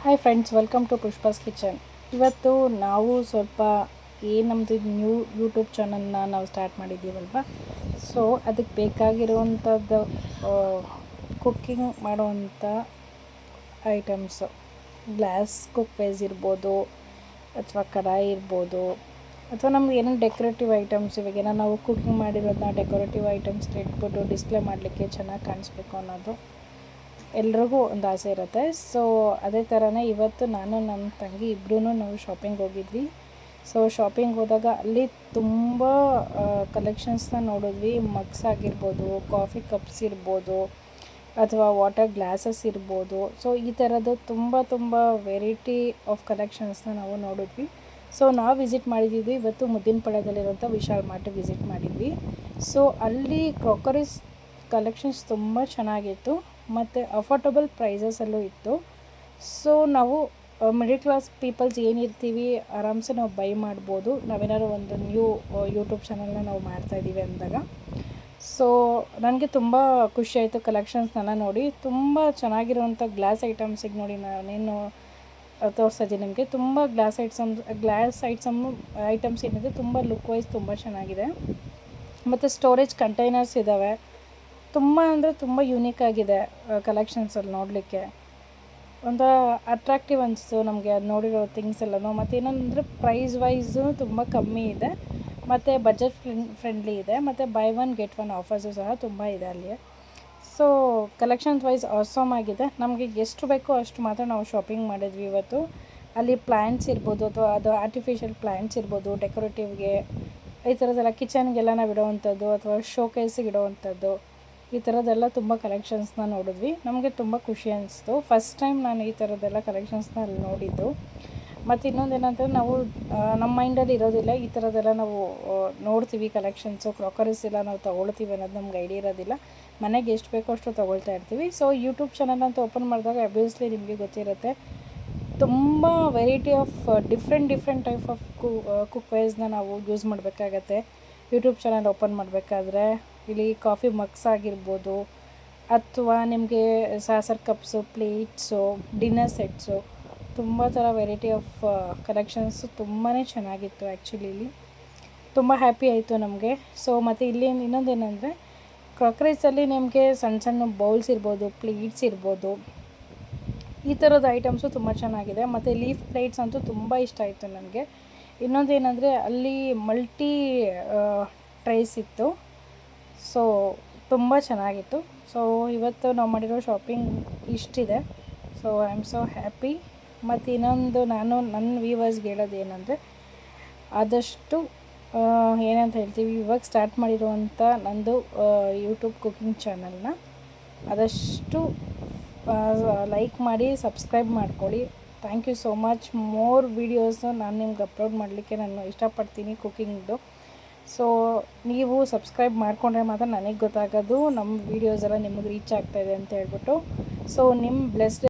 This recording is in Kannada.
Hi friends, welcome to Pushpa's kitchen. ಇವತ್ತು ನಾವು ಸ್ವಲ್ಪ ನಮ್ಮದು ನ್ಯೂ ಯೂಟ್ಯೂಬ್ ಚಾನಲ್ನ ನಾವು ಸ್ಟಾರ್ಟ್ ಮಾಡಿದ್ದೀವಲ್ವ. ಸೊ ಅದಕ್ಕೆ ಬೇಕಾಗಿರುವಂಥದ್ದು ಕುಕ್ಕಿಂಗ್ ಮಾಡುವಂಥ ಐಟಮ್ಸು, ಗ್ಲಾಸ್ ಕುಕ್ವೇಸ್ ಇರ್ಬೋದು, ಅಥವಾ ಕಡಾಯಿ ಇರ್ಬೋದು, ಅಥವಾ ನಮ್ಗೆ ಏನೇನು ಡೆಕೋರೇಟಿವ್ ಐಟಮ್ಸ್, ಇವಾಗೇನೋ ನಾವು ಕುಕ್ಕಿಂಗ್ ಮಾಡಿರೋದನ್ನ ಡೆಕೋರೇಟಿವ್ ಐಟಮ್ಸ್ ಇಟ್ಬಿಟ್ಟು ಡಿಸ್ಪ್ಲೇ ಮಾಡಲಿಕ್ಕೆ ಚೆನ್ನಾಗಿ ಕಾಣಿಸ್ಬೇಕು ಅನ್ನೋದು ಎಲ್ರಿಗೂ ಒಂದು ಆಸೆ ಇರುತ್ತೆ. ಸೊ ಅದೇ ಥರನೇ ಇವತ್ತು ನಾನು ನನ್ನ ತಂಗಿ ಇಬ್ಬರೂ ನಾವು ಶಾಪಿಂಗ್ ಹೋಗಿದ್ವಿ. ಸೊ ಶಾಪಿಂಗ್ ಹೋದಾಗ ಅಲ್ಲಿ ತುಂಬ ಕಲೆಕ್ಷನ್ಸ್ನ ನೋಡಿದ್ವಿ. ಮಗ್ಸ್ ಆಗಿರ್ಬೋದು, ಕಾಫಿ ಕಪ್ಸ್ ಇರ್ಬೋದು, ಅಥವಾ ವಾಟರ್ ಗ್ಲಾಸಸ್ ಇರ್ಬೋದು. ಸೊ ಈ ಥರದ್ದು ತುಂಬ ವೆರೈಟಿ ಆಫ್ ಕಲೆಕ್ಷನ್ಸ್ನ ನಾವು ನೋಡಿದ್ವಿ. ಸೊ ನಾವು ವಿಸಿಟ್ ಮಾಡಿದ್ವಿ ಇವತ್ತು ಮುದ್ದಿನಪಾಳ್ಯದಲ್ಲಿರುವಂಥ ವಿಶಾಲ್ ಮಾರ್ಟ್ ವಿಸಿಟ್ ಮಾಡಿದ್ವಿ. ಸೊ ಅಲ್ಲಿ ಕ್ರಾಕರೀಸ್ ಕಲೆಕ್ಷನ್ಸ್ ತುಂಬ ಚೆನ್ನಾಗಿತ್ತು ಮತ್ತು ಅಫೋರ್ಡಬಲ್ ಪ್ರೈಸಸಲ್ಲೂ ಇತ್ತು. ಸೊ ನಾವು ಮಿಡಲ್ ಕ್ಲಾಸ್ ಪೀಪಲ್ಸ್ ಏನಿರ್ತೀವಿ ಆರಾಮ್ಸೆ ನಾವು ಬೈ ಮಾಡ್ಬೋದು, ನಾವೇನಾದ್ರು ಒಂದು ನ್ಯೂ ಯೂಟ್ಯೂಬ್ ಚಾನಲ್ನ ನಾವು ಮಾಡ್ತಾಯಿದ್ದೀವಿ ಅಂದಾಗ. ಸೊ ನನಗೆ ತುಂಬ ಖುಷಿಯಾಯಿತು ಕಲೆಕ್ಷನ್ಸ್ನೆಲ್ಲ ನೋಡಿ. ತುಂಬ ಚೆನ್ನಾಗಿರುವಂಥ ಗ್ಲಾಸ್ ಐಟಮ್ಸಿಗೆ ನೋಡಿ ನಾನೇನು ತೋರಿಸ್ತಾಯಿದ್ದೀನಿ ನಿಮಗೆ. ತುಂಬ ಗ್ಲಾಸ್ ಐಟಮ್ಸ್ ಏನಿದೆ ತುಂಬ ಲುಕ್ ವೈಸ್ ತುಂಬ ಚೆನ್ನಾಗಿದೆ. ಮತ್ತು ಸ್ಟೋರೇಜ್ ಕಂಟೈನರ್ಸ್ ಇದ್ದಾವೆ. ತುಂಬ ಅಂದರೆ ತುಂಬ ಯೂನಿಕ್ ಆಗಿದೆ ಕಲೆಕ್ಷನ್ಸಲ್ಲಿ ನೋಡಲಿಕ್ಕೆ. ಒಂಥರ ಅಟ್ರಾಕ್ಟಿವ್ ಅನಿಸ್ತು ನಮಗೆ ಅದು ನೋಡಿರೋ ಥಿಂಗ್ಸ್ ಎಲ್ಲನೂ. ಮತ್ತು ಏನಂದರೆ ಪ್ರೈಸ್ ವೈಸು ತುಂಬ ಕಮ್ಮಿ ಇದೆ ಮತ್ತು ಬಜೆಟ್ ಫ್ರೆಂಡ್ಲಿ ಇದೆ. ಮತ್ತು by one get one offers ಸಹ ತುಂಬ ಇದೆ ಅಲ್ಲಿ. ಸೊ ಕಲೆಕ್ಷನ್ಸ್ ವೈಸ್ ಆಸಮ್ ಆಗಿದೆ. ನಮಗೆ ಎಷ್ಟು ಬೇಕೋ ಅಷ್ಟು ಮಾತ್ರ ನಾವು ಶಾಪಿಂಗ್ ಮಾಡಿದ್ವಿ ಇವತ್ತು. ಅಲ್ಲಿ ಪ್ಲ್ಯಾಂಟ್ಸ್ ಇರ್ಬೋದು, ಅಥವಾ ಅದು ಆರ್ಟಿಫಿಷಿಯಲ್ ಪ್ಲ್ಯಾಂಟ್ಸ್ ಇರ್ಬೋದು, ಡೆಕೋರೇಟಿವ್ಗೆ ಈ ಥರದ್ದೆಲ್ಲ ಕಿಚನ್ಗೆಲ್ಲ ನಾವು ಇಡೋವಂಥದ್ದು, ಅಥವಾ ಶೋಕೇಸಿಗೆ ಇಡೋವಂಥದ್ದು, ಈ ಥರದ್ದೆಲ್ಲ ತುಂಬ ಕಲೆಕ್ಷನ್ಸ್ನ ನೋಡಿದ್ವಿ. ನಮಗೆ ತುಂಬ ಖುಷಿ ಅನಿಸ್ತು. ಫಸ್ಟ್ ಟೈಮ್ ನಾನು ಈ ಥರದ್ದೆಲ್ಲ ಕಲೆಕ್ಷನ್ಸ್ನ ಅಲ್ಲಿ ನೋಡಿದ್ದು. ಮತ್ತು ಇನ್ನೊಂದೇನಂದರೆ ನಾವು ನಮ್ಮ ಮೈಂಡಲ್ಲಿ ಇರೋದಿಲ್ಲ ಈ ಥರದ್ದೆಲ್ಲ ನಾವು ನೋಡ್ತೀವಿ. ಕಲೆಕ್ಷನ್ಸು ಕ್ರಾಕರೀಸ್ ಎಲ್ಲ ನಾವು ತೊಗೊಳ್ತೀವಿ ಅನ್ನೋದು ನಮ್ಗೆ ಐಡಿಯಾ ಇರೋದಿಲ್ಲ. ಮನೆಗೆ ಎಷ್ಟು ಬೇಕೋ ಅಷ್ಟು ತೊಗೊಳ್ತಾ ಇರ್ತೀವಿ. ಸೊ ಯೂಟ್ಯೂಬ್ ಚಾನಲ್ ಅಂತ ಓಪನ್ ಮಾಡಿದಾಗ ಅಬ್ವಿಯಸ್ಲಿ ನಿಮಗೆ ಗೊತ್ತಿರುತ್ತೆ ತುಂಬ variety of different type of ಕುಕ್ವೇರ್ಸ್ನ ನಾವು ಯೂಸ್ ಮಾಡಬೇಕಾಗತ್ತೆ ಯೂಟ್ಯೂಬ್ ಚಾನಲ್ ಓಪನ್ ಮಾಡಬೇಕಾದ್ರೆ. ಇಲ್ಲಿ ಕಾಫಿ ಮಗ್ಸ್ ಆಗಿರ್ಬೋದು, ಅಥವಾ ನಿಮಗೆ saucer cups, plates, dinner sets, ತುಂಬ ಥರ ವೆರೈಟಿ ಆಫ್ ಕಲೆಕ್ಷನ್ಸು ತುಂಬಾ ಚೆನ್ನಾಗಿತ್ತು. ಆ್ಯಕ್ಚುಲಿ ಇಲ್ಲಿ ತುಂಬ ಹ್ಯಾಪಿ ಆಯಿತು ನಮಗೆ. ಸೊ ಮತ್ತು ಇಲ್ಲಿ ಇನ್ನೊಂದೇನೆಂದರೆ ಕ್ರಾಕರೀಸಲ್ಲಿ ನಿಮಗೆ ಸಣ್ಣ ಬೌಲ್ಸ್ ಇರ್ಬೋದು, ಪ್ಲೇಟ್ಸ್ ಇರ್ಬೋದು, ಈ ಥರದ ಐಟಮ್ಸು ತುಂಬ ಚೆನ್ನಾಗಿದೆ. ಮತ್ತು ಲೀಫ್ ಪ್ಲೇಟ್ಸ್ ಅಂತೂ ತುಂಬ ಇಷ್ಟ ಆಯಿತು ನನಗೆ. ಇನ್ನೊಂದೇನೆಂದರೆ ಅಲ್ಲಿ ಮಲ್ಟಿ ಟ್ರೇಸ್ ಇತ್ತು. ಸೊ ತುಂಬ ಚೆನ್ನಾಗಿತ್ತು. ಸೊ ಇವತ್ತು ನಾವು ಮಾಡಿರೋ ಶಾಪಿಂಗ್ ಇಷ್ಟಿದೆ. So I am so happy. ಮತ್ತು ಇನ್ನೊಂದು ನಾನು ನನ್ನ ವ್ಯೂವರ್ಸ್ಗೆ ಹೇಳೋದು ಏನಂದರೆ, ಆದಷ್ಟು ಏನಂತ ಹೇಳ್ತೀವಿ, ಇವಾಗ ಸ್ಟಾರ್ಟ್ ಮಾಡಿರುವಂಥ ನಂದು ಯೂಟ್ಯೂಬ್ ಕುಕಿಂಗ್ ಚಾನಲ್ನ ಆದಷ್ಟು ಲೈಕ್ ಮಾಡಿ, ಸಬ್ಸ್ಕ್ರೈಬ್ ಮಾಡ್ಕೊಳ್ಳಿ. Thank you so much. More videos ನಾನು ನಿಮ್ಗೆ ಅಪ್ಲೋಡ್ ಮಾಡಲಿಕ್ಕೆ ನಾನು ಇಷ್ಟಪಡ್ತೀನಿ ಕುಕಿಂಗ್ದು. ಸೊ ನೀವು ಸಬ್ಸ್ಕ್ರೈಬ್ ಮಾಡಿಕೊಂಡ್ರೆ ಮಾತ್ರ ನನಗೆ ಗೊತ್ತಾಗೋದು ನಮ್ಮ ವೀಡಿಯೋಸ್ ಎಲ್ಲ ನಿಮಗೆ ರೀಚ್ ಆಗ್ತಾಯಿದೆ ಅಂತ ಹೇಳ್ಬಿಟ್ಟು. ಸೊ ನಿಮ್ಮ ಬ್ಲೆಸ್ಡ್